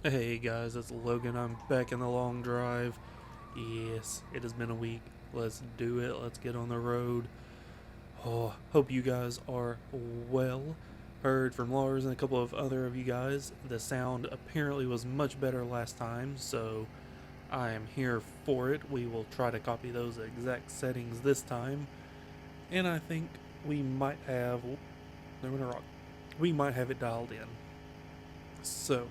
Hey guys, it's Logan. I'm back in the long drive. Yes, it has been a week. Let's do it. Let's get on the road. Oh, hope you guys are well. Heard from Lars and a couple of other of you guys. The sound apparently was much better last time, so I am here for it. We will try to copy those exact settings this time, and I think we might have. There went a rock. We might have it dialed in. So,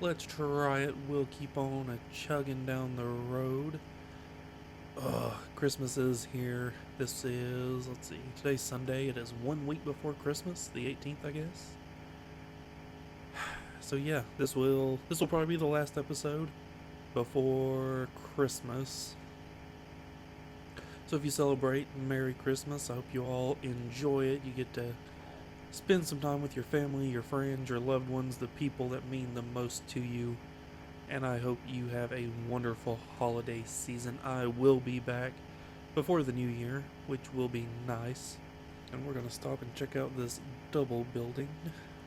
let's try it. We'll keep on chugging down the road. Christmas is here. This is, let's see, today's Sunday. It is 1 week before Christmas, the 18th, I guess. So yeah, this will probably be the last episode before Christmas. So if you celebrate, Merry Christmas. I hope you all enjoy it. You get to spend some time with your family, your friends, your loved ones, the people that mean the most to you. And I hope you have a wonderful holiday season. I will be back before the new year, which will be nice. And we're going to stop and check out this double building.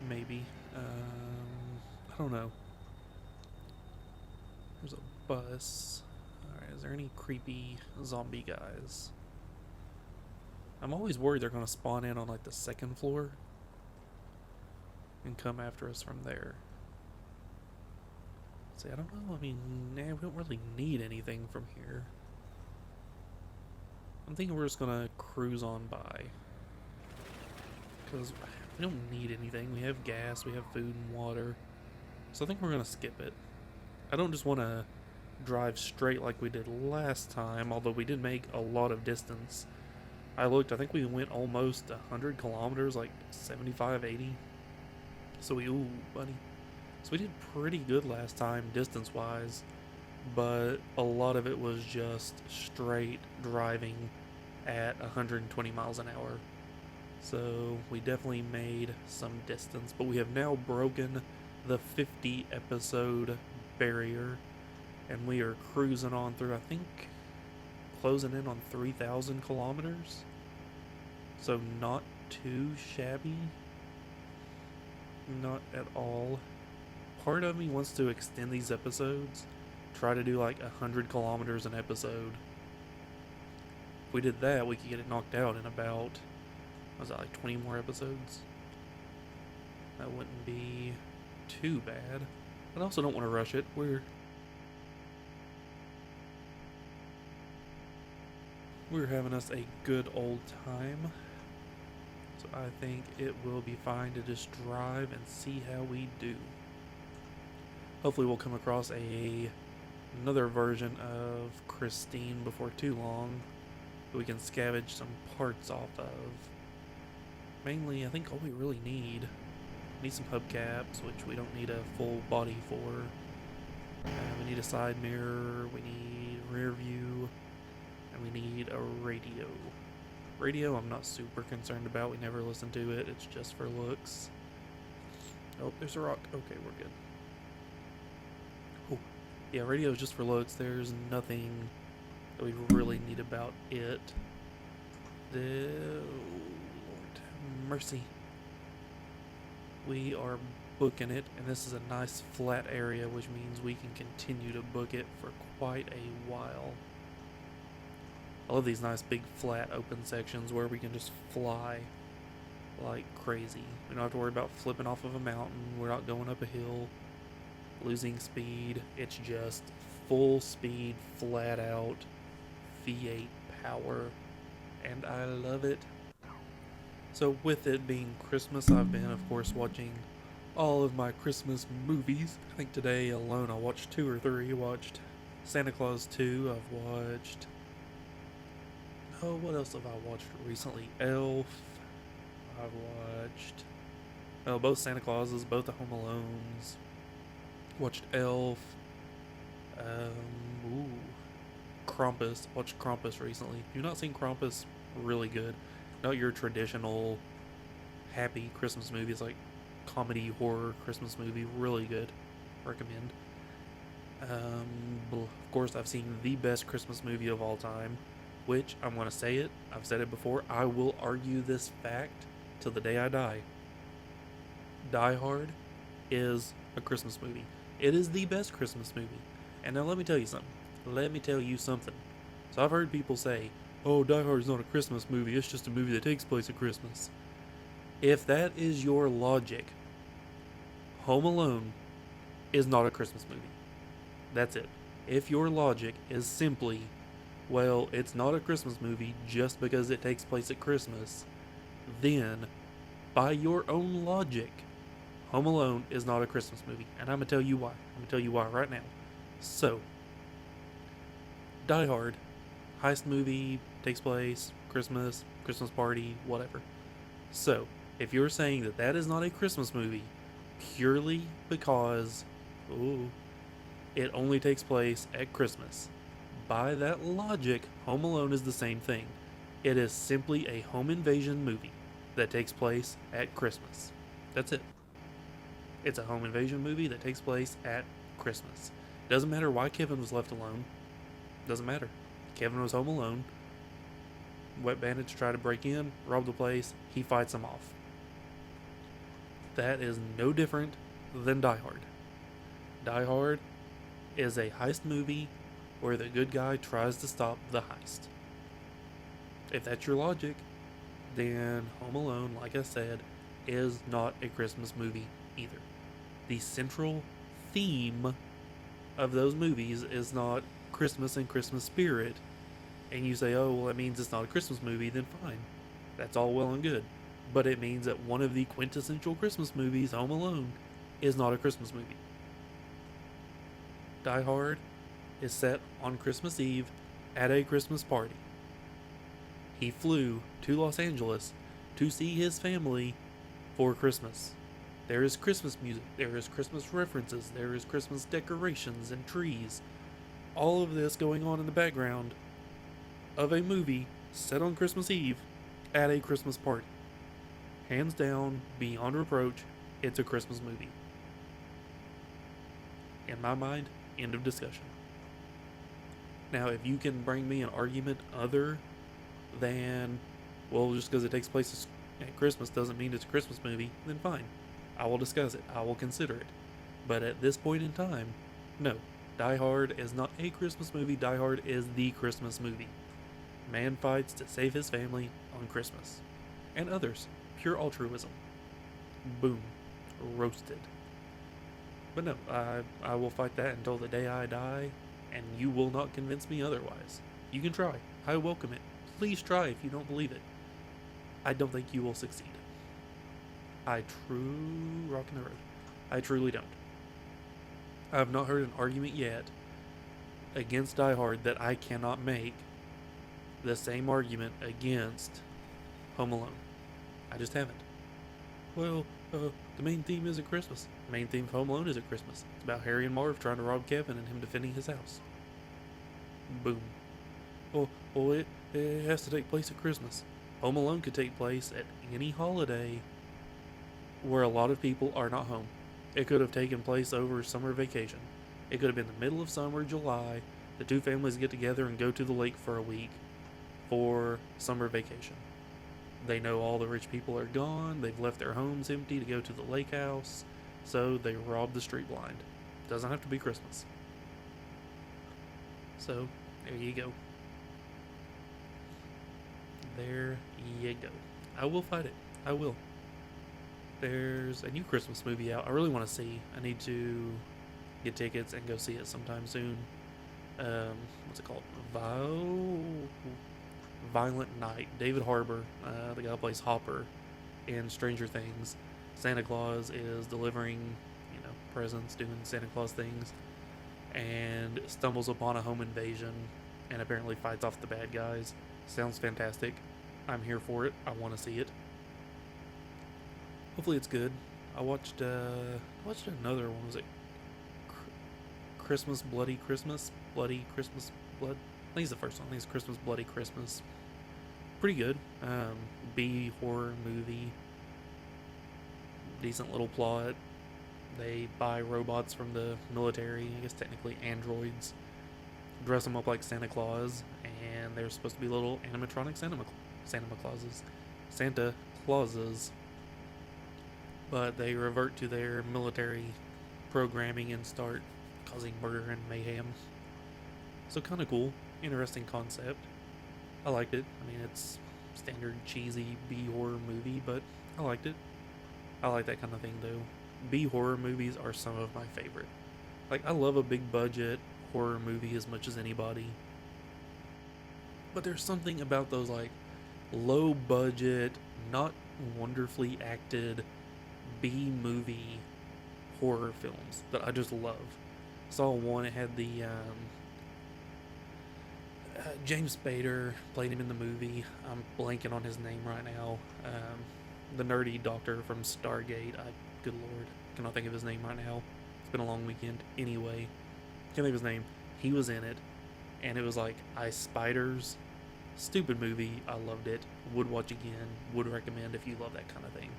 Maybe. I don't know. There's a bus. Alright, is there any creepy zombie guys? I'm always worried they're going to spawn in on like the second floor and come after us from there. See, I don't know. I mean, we don't really need anything from here. I'm thinking we're just gonna cruise on by. Because we don't need anything. We have gas, we have food and water. So I think we're gonna skip it. I don't just want to drive straight like we did last time, although we did make a lot of distance. I looked, I think we went almost 100 kilometers, like 75, 80. So ooh, buddy. So we did pretty good last time, distance-wise, but a lot of it was just straight driving at 120 miles an hour. So we definitely made some distance, but we have now broken the 50 episode barrier, and we are cruising on through, I think, closing in on 3,000 kilometers. So not too shabby. Not at all. Part of me wants to extend these episodes, try to do like 100 kilometers an episode. If we did that, we could get it knocked out in about, was that like 20 more episodes? That wouldn't be too bad. But I also don't want to rush it. We're having us a good old time. So I think it will be fine to just drive and see how we do. Hopefully we'll come across another version of Christine before too long that we can scavenge some parts off of. Mainly, I think all we really need some hubcaps, which we don't need a full body for. We need a side mirror, we need rear view, and we need a radio. Radio I'm not super concerned about, we never listen to it, it's just for looks. Oh, there's a rock. Okay, we're good. Yeah, radio is just for looks. There's nothing that we really need about it. Oh, Lord have mercy. We are booking it, and this is a nice flat area, which means we can continue to book it for quite a while. I love these nice big flat open sections where we can just fly like crazy. We don't have to worry about flipping off of a mountain. We're not going up a hill, losing speed. It's just full speed, flat out V8 power, and I love it. So with it being Christmas, I've been, of course, watching all of my Christmas movies. I think today alone I watched 2 or 3. I watched Santa Claus 2. I've watched, oh, what else have I watched recently? Elf. I've watched, oh, both Santa Clauses, both the Home Alones. Watched Elf. Krampus. Watched Krampus recently. If you've not seen Krampus, really good. Not your traditional happy Christmas movie. It's like comedy horror Christmas movie. Really good. Recommend. Of course, I've seen the best Christmas movie of all time, which I'm going to say it. I've said it before. I will argue this fact till the day I die. Die Hard is a Christmas movie. It is the best Christmas movie. And now let me tell you something. Let me tell you something. So I've heard people say, "Oh, Die Hard is not a Christmas movie. It's just a movie that takes place at Christmas." If that is your logic, Home Alone is not a Christmas movie. That's it. If your logic is simply, well, it's not a Christmas movie just because it takes place at Christmas, then, by your own logic, Home Alone is not a Christmas movie. And I'm going to tell you why. I'm going to tell you why right now. So, Die Hard, heist movie, takes place, Christmas party, whatever. So, if you're saying that that is not a Christmas movie purely because, it only takes place at Christmas, by that logic, Home Alone is the same thing. It is simply a home invasion movie that takes place at Christmas. That's it. It's a home invasion movie that takes place at Christmas. Doesn't matter why Kevin was left alone. Doesn't matter. Kevin was home alone. Wet bandits try to break in, rob the place. He fights them off. That is no different than Die Hard. Die Hard is a heist movie where the good guy tries to stop the heist. If that's your logic, then Home Alone, like I said, is not a Christmas movie either. The central theme of those movies is not Christmas and Christmas spirit, and you say, oh, well, that means it's not a Christmas movie, then fine. That's all well and good. But it means that one of the quintessential Christmas movies, Home Alone, is not a Christmas movie. Die Hard is set on Christmas Eve at a Christmas party. He flew to Los Angeles to see his family for Christmas. There is Christmas music, there is Christmas references, there is Christmas decorations and trees. All of this going on in the background of a movie set on Christmas Eve at a Christmas party. Hands down, beyond reproach, it's a Christmas movie. In my mind, end of discussion. Now, if you can bring me an argument other than, well, just because it takes place at Christmas doesn't mean it's a Christmas movie, then fine. I will discuss it. I will consider it. But at this point in time, no. Die Hard is not a Christmas movie. Die Hard is the Christmas movie. Man fights to save his family on Christmas. And others. Pure altruism. Boom. Roasted. But no, I will fight that until the day I die, and you will not convince me otherwise. You can try. I welcome it. Please try if you don't believe it. I don't think you will succeed. Rock in the road. I truly don't. I have not heard an argument yet against Die Hard that I cannot make the same argument against Home Alone. I just haven't. Well, the main theme isn't Christmas. The main theme of Home Alone isn't Christmas. It's about Harry and Marv trying to rob Kevin and him defending his house. Boom. Well, it has to take place at Christmas. Home Alone could take place at any holiday where a lot of people are not home. It could have taken place over summer vacation. It could have been the middle of summer, July. The two families get together and go to the lake for a week for summer vacation. They know all the rich people are gone. They've left their homes empty to go to the lake house. So they rob the street blind. Doesn't have to be Christmas. So, there you go. There you go. I will fight it. I will. There's a new Christmas movie out I really want to see. I need to get tickets and go see it sometime soon. What's it called? Violent Night. David Harbour, the guy who plays Hopper in Stranger Things. Santa Claus is delivering, presents, doing Santa Claus things, and stumbles upon a home invasion and apparently fights off the bad guys. Sounds fantastic. I'm here for it. I want to see it. Hopefully it's good. I watched another one. Was it Christmas Bloody Christmas? Bloody Christmas Blood? I think it's the first one. I think it's Christmas Bloody Christmas. Pretty good. B horror movie. Decent little plot. They buy robots from the military, I guess technically androids, dress them up like Santa Claus, and they're supposed to be little animatronic Santa Clauses. But they revert to their military programming and start causing murder and mayhem. So kind of cool, interesting concept. I liked it. I mean, it's standard cheesy B horror movie, but I liked it. I like that kind of thing though. B horror movies are some of my favorite. Like I love a big budget horror movie as much as anybody. But there's something about those like low budget, not wonderfully acted B movie horror films that I just love. Saw one, it had the James Spader played him in the movie. I'm blanking on his name right now. The nerdy doctor from Stargate. Good lord, cannot think of his name right now. It's been a long weekend. Anyway, can't think of his name. He was in it, and it was like Ice Spiders. Stupid movie. I loved it. Would watch again. Would recommend if you love that kind of thing.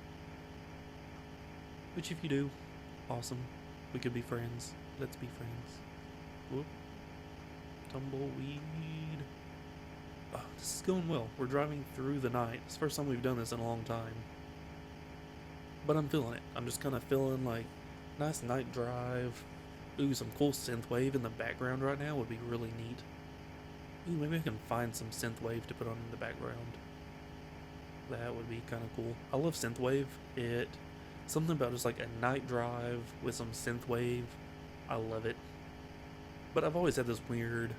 Which if you do, awesome. We could be friends. Let's be friends. Whoop. Tumbleweed. Oh, this is going well. We're driving through the night. It's the first time we've done this in a long time. But I'm feeling it. I'm just kind of feeling like nice night drive. Ooh, some cool synthwave in the background right now would be really neat. Ooh, maybe I can find some synthwave to put on in the background. That would be kind of cool. I love synthwave. Something about just like a night drive with some synthwave. I love it. But I've always had this weird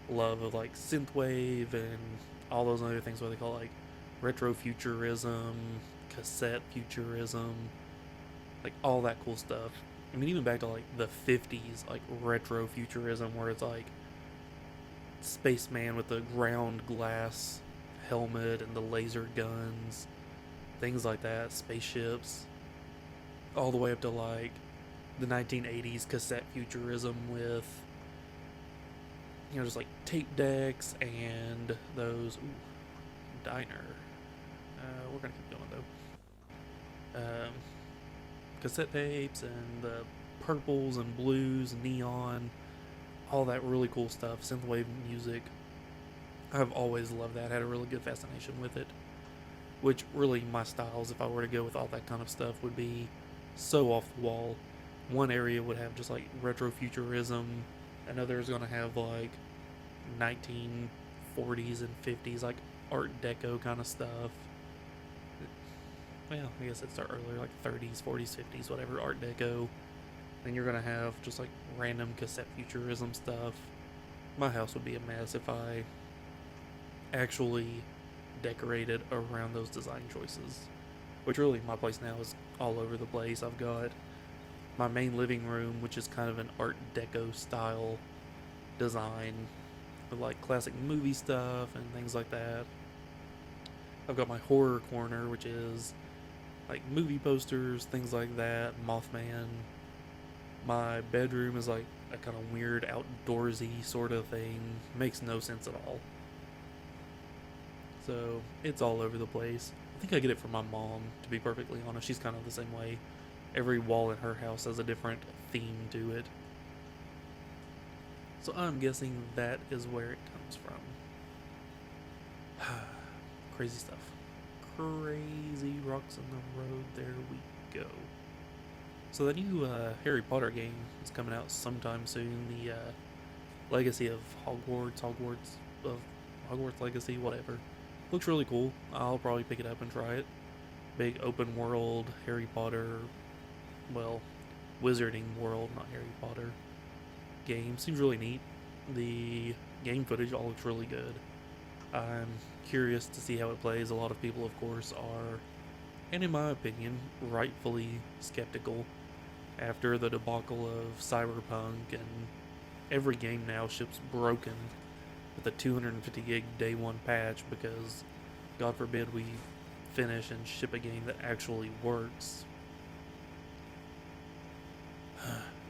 love of like synthwave and all those other things, what they call like retrofuturism, cassette futurism, like all that cool stuff. I mean, even back to like the 50s, like retrofuturism, where it's like spaceman with the ground glass helmet and the laser guns, things like that, spaceships, all the way up to like the 1980s cassette futurism with, you know, just like tape decks and those diner. We're gonna keep going though. Cassette tapes and the purples and blues, neon, all that really cool stuff, synthwave music. I've always loved that. Had a really good fascination with it. Which really my styles, if I were to go with all that kind of stuff, would be so off the wall. One area would have just like retrofuturism. Another is gonna have like 1940s and 50s, like Art Deco kind of stuff. Well, I guess it's earlier, like 30s, 40s, 50s, whatever, Art Deco. Then you're gonna have just like random cassette futurism stuff. My house would be a mess if I actually decorated around those design choices. Which really, my place now is all over the place. I've got my main living room, which is kind of an Art Deco style design with like classic movie stuff and things like that. I've got my horror corner, which is like movie posters, things like that, Mothman. My bedroom is like a kind of weird outdoorsy sort of thing. Makes no sense at all. So it's all over the place. I think I get it from my mom, to be perfectly honest. She's kind of the same way. Every wall in her house has a different theme to it. So I'm guessing that is where it comes from. Crazy stuff. Crazy rocks in the road. There we go. So the new Harry Potter game is coming out sometime soon. The Legacy of Hogwarts Legacy, whatever. Looks really cool. I'll probably pick it up and try it. Big open world Harry Potter, well, Wizarding World, not Harry Potter game. Seems really neat. The game footage all looks really good. I'm curious to see how it plays. A lot of people, of course, are, and in my opinion, rightfully skeptical after the debacle of Cyberpunk, and every game now ships broken with a 250 gig day one patch because, God forbid, we finish and ship a game that actually works.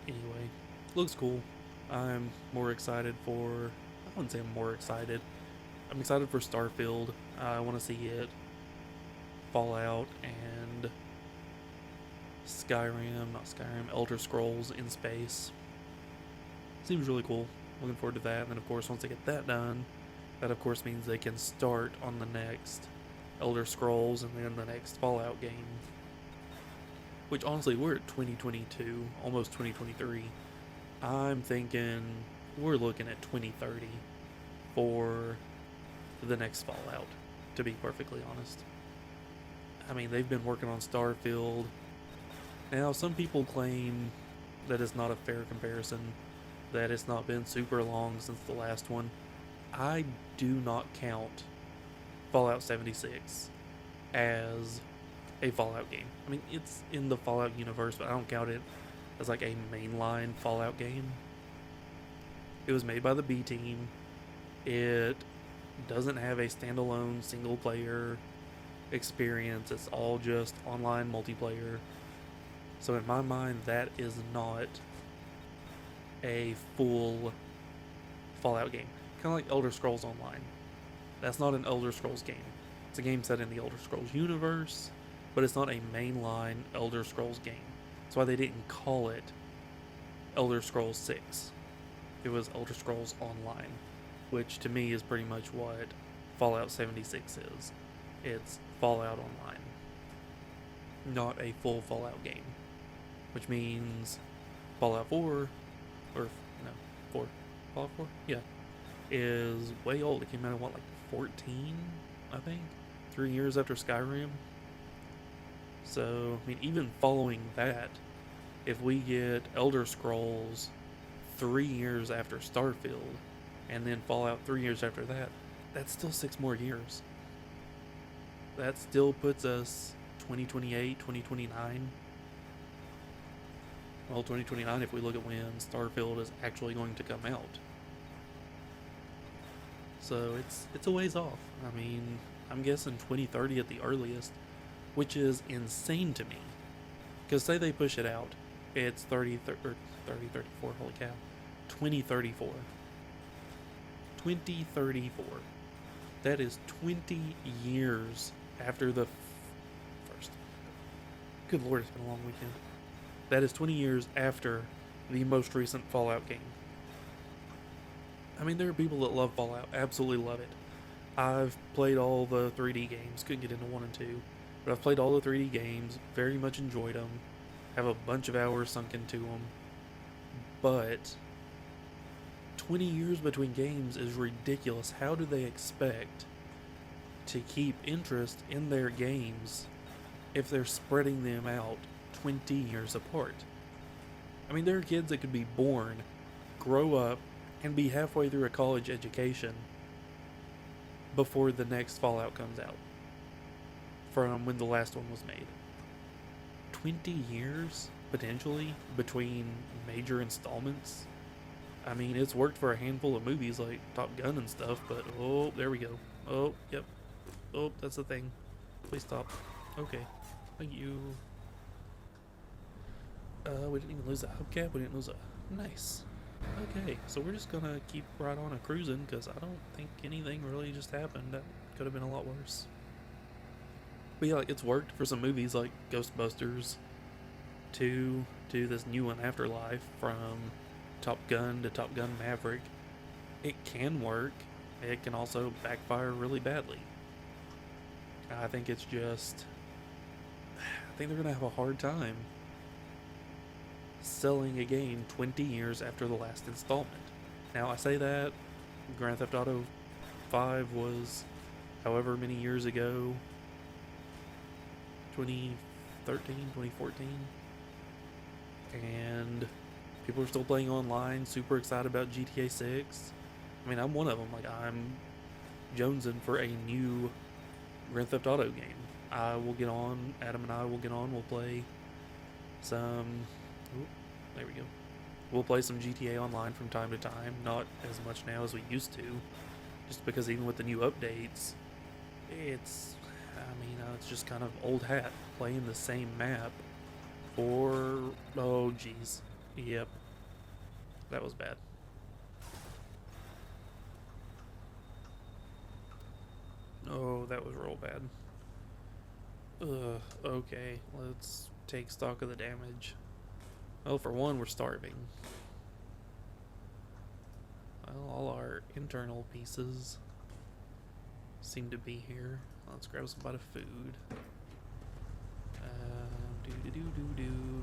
Anyway, looks cool. I'm more excited for, I wouldn't say I'm more excited. I'm excited for Starfield. I want to see it. Fallout and Elder Scrolls in space. Seems really cool. Looking forward to that. And then, of course, once they get that done, that, of course, means they can start on the next Elder Scrolls and then the next Fallout game. which honestly, we're at 2022, almost 2023. I'm thinking we're looking at 2030 for the next Fallout, to be perfectly honest. I mean, they've been working on Starfield. Now, some people claim that it's not a fair comparison, that it's not been super long since the last one. I do not count Fallout 76 as a Fallout game. I mean, it's in the Fallout universe, but I don't count it as like a mainline Fallout game. It was made by the B team. It doesn't have a standalone single player experience. It's all just online multiplayer. So in my mind, that is not a full Fallout game. Kind of like Elder Scrolls Online. That's not an Elder Scrolls game. It's a game set in the Elder Scrolls universe, but it's not a mainline Elder Scrolls game. That's why they didn't call it Elder Scrolls 6. It was Elder Scrolls Online, which to me is pretty much what Fallout 76 is. It's Fallout Online, not a full Fallout game. Which means Fallout 4, or no, 4, Fallout 4? Yeah, is way old. It came out in what, like 14, I think? 3 years after Skyrim. So, I mean, even following that, if we get Elder Scrolls 3 years after Starfield, and then Fallout 3 years after that, that's still 6 more years. That still puts us 2028, 2029. Well, 2029 if we look at when Starfield is actually going to come out. So it's a ways off. I mean, I'm guessing 2030 at the earliest, which is insane to me. Because say they push it out, it's 34, holy cow. 2034. 2034. That is 20 years after the first. Good lord, it's been a long weekend. That is 20 years after the most recent Fallout game. I mean, there are people that love Fallout, absolutely love it. I've played all the 3D games, couldn't get into 1 and 2, but I've played all the 3D games, very much enjoyed them, have a bunch of hours sunk into them, but 20 years between games is ridiculous. How do they expect to keep interest in their games if they're spreading them out 20 years apart? I mean, there are kids that could be born, grow up, and be halfway through a college education before the next Fallout comes out from when the last one was made. 20 years, potentially, between major installments. I mean, it's worked for a handful of movies like Top Gun and stuff, but oh, there we go. Oh, yep. Oh, that's the thing. Please stop. Okay. Thank you. We didn't even lose a hubcap. We didn't lose a... Nice. Okay, so we're just gonna keep right on a cruising, because I don't think anything really just happened. That could have been a lot worse. But yeah, like, it's worked for some movies like Ghostbusters 2 to this new one, Afterlife, from Top Gun to Top Gun Maverick. It can work. It can also backfire really badly. I think it's just... I think they're gonna have a hard time selling a game 20 years after the last installment. Now, I say that Grand Theft Auto 5 was however many years ago, 2013, 2014, and people are still playing online, super excited about GTA 6. I mean, I'm one of them. Like, I'm jonesing for a new Grand Theft Auto game. I will get on, Adam and I will get on, we'll play some... Ooh, there we go. We'll play some GTA Online from time to time, not as much now as we used to, just because even with the new updates, it's just kind of old hat, playing the same map for, oh geez, yep, that was bad. Oh, that was real bad. Okay, let's take stock of the damage. Well, for one, we're starving. Well, all our internal pieces seem to be here. Let's grab some bit of food.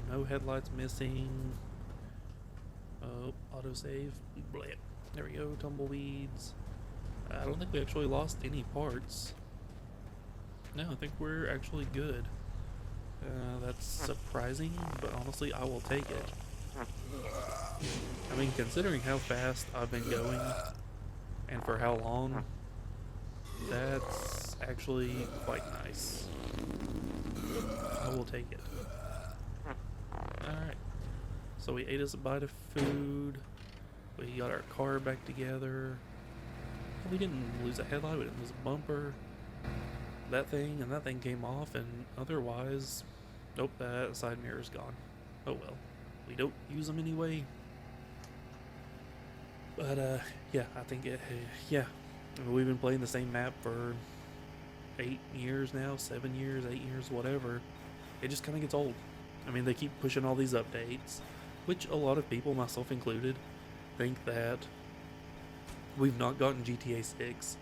No headlights missing. Oh, autosave. Bleh. There we go. Tumbleweeds. I don't think we actually lost any parts. No, I think we're actually good. That's surprising, but honestly, I will take it. I mean, considering how fast I've been going and for how long, that's actually quite nice. I will take it. Alright. So we ate us a bite of food. We got our car back together. We didn't lose a headlight, we didn't lose a bumper. That thing came off, and otherwise, nope, that side mirror's gone. Oh well. We don't use them anyway. But, yeah, I think yeah. I mean, we've been playing the same map for 8 years now, 7 years, 8 years, whatever. It just kind of gets old. I mean, they keep pushing all these updates, which a lot of people, myself included, think that we've not gotten GTA 6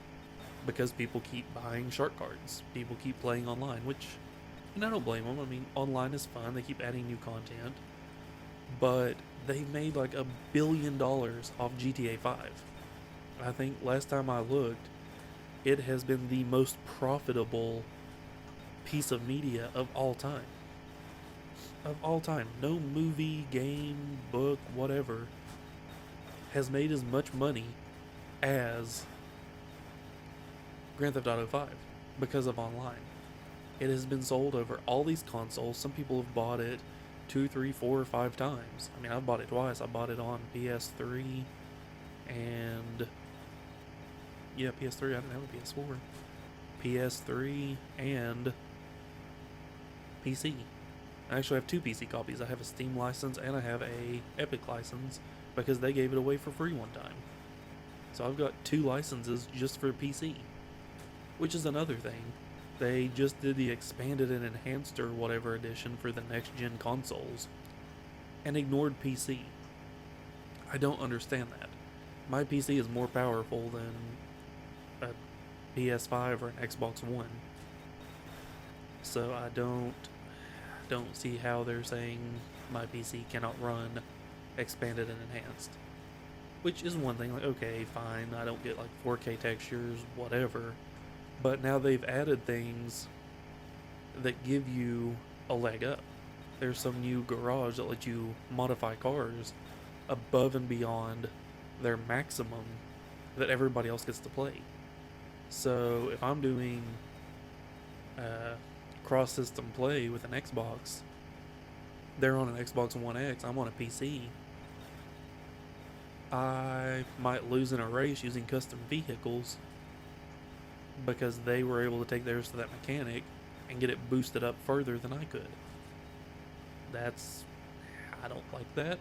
because people keep buying shark cards. People keep playing online, which, and I don't blame them. I mean, online is fun. They keep adding new content. But they made like $1 billion off GTA 5. I think last time I looked, it has been the most profitable piece of media of all time. Of all time. No movie, game, book, whatever has made as much money as Grand Theft Auto 5 because of online. It has been sold over all these consoles. Some people have bought it 2, 3, 4, or 5 times. I mean, I've bought it twice. I bought it on PS3 and yeah, PS3. I didn't have a PS4. PS3 and PC. I actually have 2 PC copies. I have a Steam license and I have a Epic license because they gave it away for free one time. So I've got 2 licenses just for PC, which is another thing. They just did the expanded and enhanced or whatever edition for the next gen consoles and ignored PC. I don't understand that. My PC is more powerful than a PS5 or an Xbox One. So I don't see how they're saying my PC cannot run expanded and enhanced. Which is one thing, like, okay, fine, I don't get like 4K textures, whatever. But now they've added things that give you a leg up. There's some new garage that lets you modify cars above and beyond their maximum that everybody else gets to play. So if I'm doing cross-system play with an Xbox, they're on an Xbox One X, I'm on a PC, I might lose in a race using custom vehicles because they were able to take theirs to that mechanic and get it boosted up further than I could. I don't like that.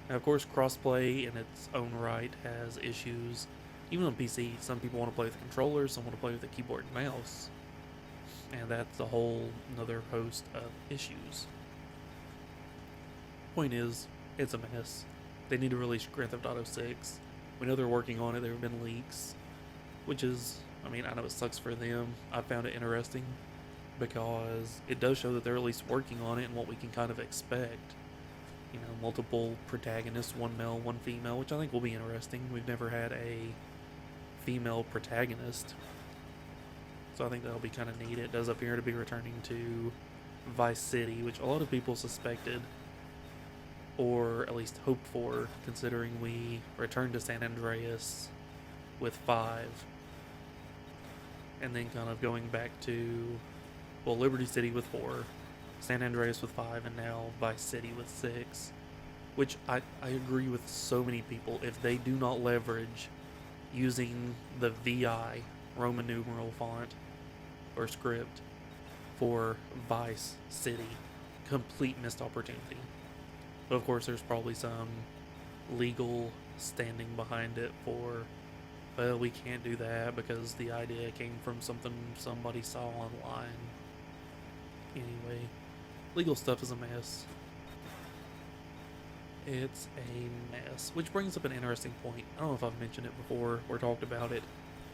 Now, of course, crossplay in its own right has issues. Even on PC, some people want to play with the controller, some want to play with the keyboard and mouse. And that's a whole another host of issues. Point is, it's a mess. They need to release Grand Theft Auto 6. We know they're working on it. There have been leaks, which is, I mean, I know it sucks for them. I found it interesting because it does show that they're at least working on it and what we can kind of expect. You know, multiple protagonists, 1 male, 1 female, which I think will be interesting. We've never had a female protagonist, so I think that'll be kind of neat. It does appear to be returning to Vice City, which a lot of people suspected, or at least hoped for, considering we returned to San Andreas with 5, and then kind of going back to, well, Liberty City with 4, San Andreas with 5, and now Vice City with 6, which I agree with so many people. If they do not leverage using the VI Roman numeral font or script for Vice City, complete missed opportunity. But of course, there's probably some legal standing behind it for, well, we can't do that because the idea came from something somebody saw online. Anyway, legal stuff is a mess. It's a mess. Which brings up an interesting point. I don't know if I've mentioned it before or talked about it,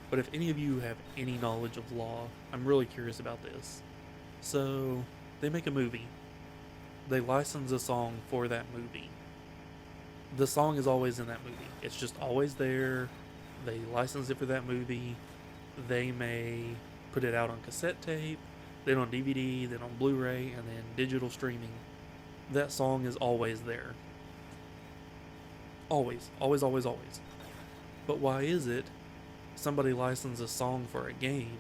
but if any of you have any knowledge of law, I'm really curious about this. So, they make a movie They license a song for that movie. The song is always in that movie. It's just always there. They license it for that movie. They may put it out on cassette tape, then on DVD, then on Blu-ray, and then digital streaming. That song is always there. Always, always, always, always. But why is it somebody licenses a song for a game,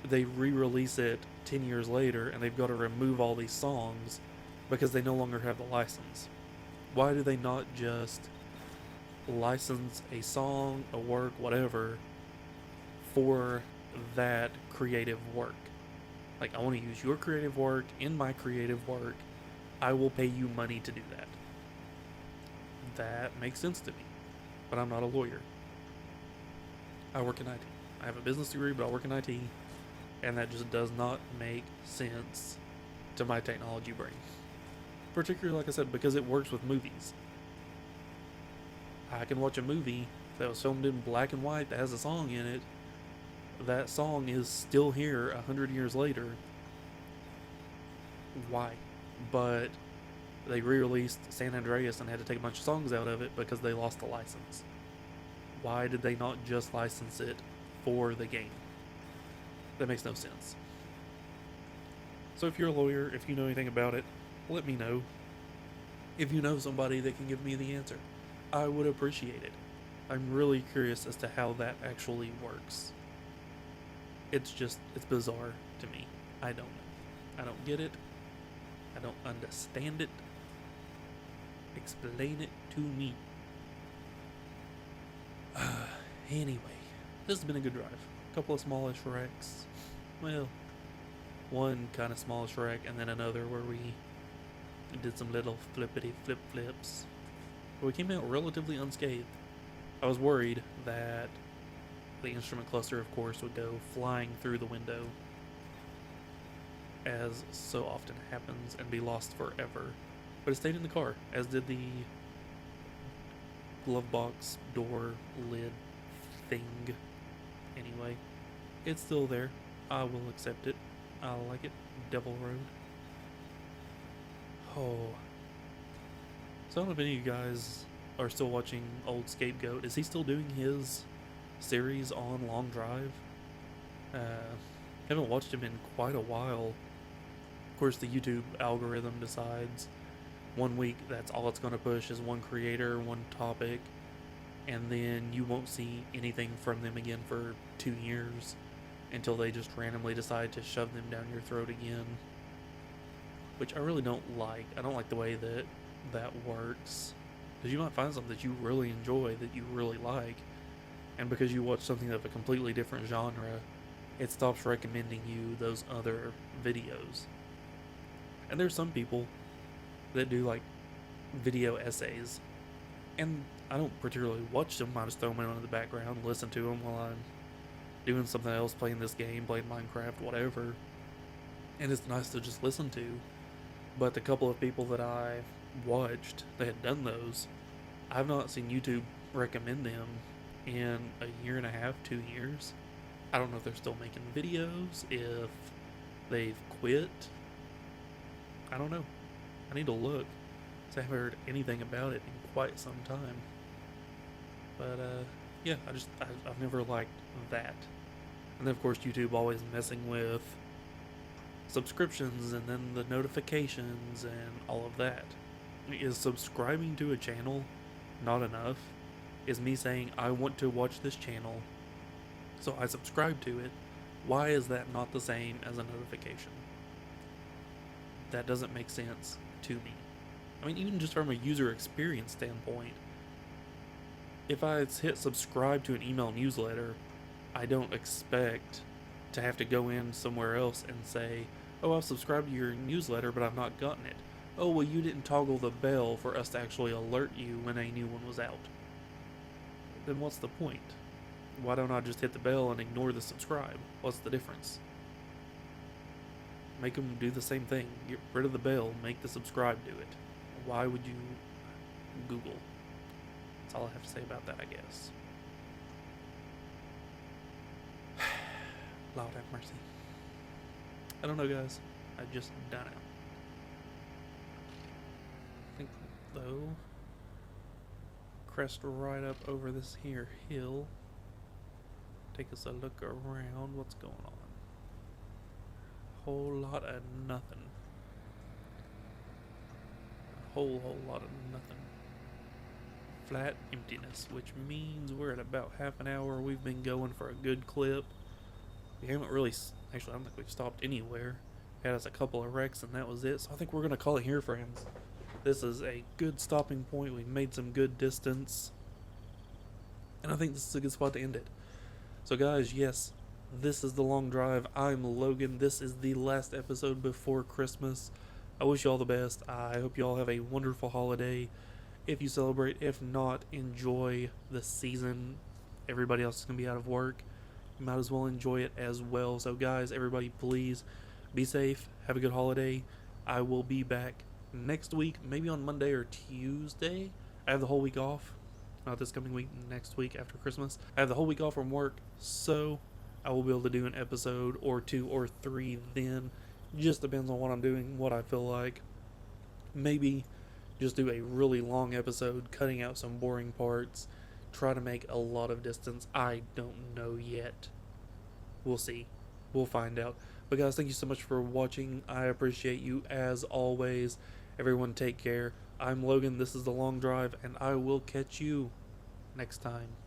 they re-release it 10 years later, and they've got to remove all these songs because they no longer have the license? Why do they not just license a song, a work, whatever, for that creative work? Like, I want to use your creative work in my creative work. I will pay you money to do that. That makes sense to me. But I'm not a lawyer. I work in IT. I have a business degree, but I work in IT. And that just does not make sense to my technology brain. Particularly, like I said, because it works with movies. I can watch a movie that was filmed in black and white that has a song in it. That song is still here 100 years later. Why? But they re-released San Andreas and had to take a bunch of songs out of it because they lost the license. Why did they not just license it for the game? That makes no sense. So if you're a lawyer, if you know anything about it, let me know. If you know somebody that can give me the answer, I would appreciate it. I'm really curious as to how that actually works. It's bizarre to me. I don't know. I don't get it. I don't understand it. Explain it to me. Anyway, this has been a good drive. A couple of smallish wrecks. Well, one kind of smallish wreck, and then another where we did some little flippity flip flips. But we came out relatively unscathed. I was worried that the instrument cluster, of course, would go flying through the window, as so often happens, and be lost forever. But it stayed in the car, as did the glove box door lid thing. Anyway, it's still there. I will accept it. I like it. Devil Road. Oh. So I don't know if any of you guys are still watching Old Scapegoat. Is he still doing his series on Long Drive? Haven't watched him in quite a while. Of course, the YouTube algorithm decides 1 week that's all it's going to push is one creator, one topic, and then you won't see anything from them again for 2 years until they just randomly decide to shove them down your throat again, which I really don't like. I don't like the way that works, because you might find something that you really enjoy, that you really like, and because you watch something of a completely different genre, it stops recommending you those other videos. And there's some people that do like video essays, and I don't particularly watch them. I just throw them in the background, listen to them while I'm doing something else, playing this game, playing Minecraft, whatever, and it's nice to just listen to. But the couple of people that I watched that had done those, I've not seen YouTube recommend them in a year and a half, 2 years. I don't know if they're still making videos, if they've quit. I don't know. I need to look, because I haven't heard anything about it in quite some time. But, yeah, I've never liked that. And then, of course, YouTube always messing with subscriptions and then the notifications and all of that. Is subscribing to a channel not enough? Is me saying, I want to watch this channel, so I subscribe to it? Why is that not the same as a notification? That doesn't make sense to me. I mean, even just from a user experience standpoint, if I hit subscribe to an email newsletter, I don't expect to have to go in somewhere else and say, oh, I've subscribed to your newsletter, but I've not gotten it. Oh, well, you didn't toggle the bell for us to actually alert you when a new one was out. Then what's the point? Why don't I just hit the bell and ignore the subscribe? What's the difference? Make them do the same thing. Get rid of the bell, make the subscribe do it. Why would you Google? That's all I have to say about that, I guess. Lord have mercy. I don't know, guys. I just don't know. though. Crest right up over this here hill. Take us a look around. What's going on? Whole lot of nothing. A whole lot of nothing. Flat emptiness, which means we're at about half an hour. We've been going for a good clip. We haven't really, actually, I don't think we've stopped anywhere. Had us a couple of wrecks and that was it. So I think we're going to call it here, friends. This is a good stopping point. We've made some good distance. And I think this is a good spot to end it. So guys, yes, this is The Long Drive. I'm Logan. This is the last episode before Christmas. I wish you all the best. I hope you all have a wonderful holiday. If you celebrate, if not, enjoy the season. Everybody else is going to be out of work. You might as well enjoy it as well. So guys, everybody please be safe. Have a good holiday. I will be back next week, maybe on Monday or Tuesday. I have the whole week off. Not this coming week, next week after Christmas. I have the whole week off from work, so I will be able to do an episode or 2 or 3 then. Just depends on what I'm doing, what I feel like. Maybe just do a really long episode, cutting out some boring parts. Try to make a lot of distance. I don't know yet. We'll see. We'll find out. But guys, thank you so much for watching. I appreciate you as always. Everyone take care. I'm Logan. This is The Long Drive, and I will catch you next time.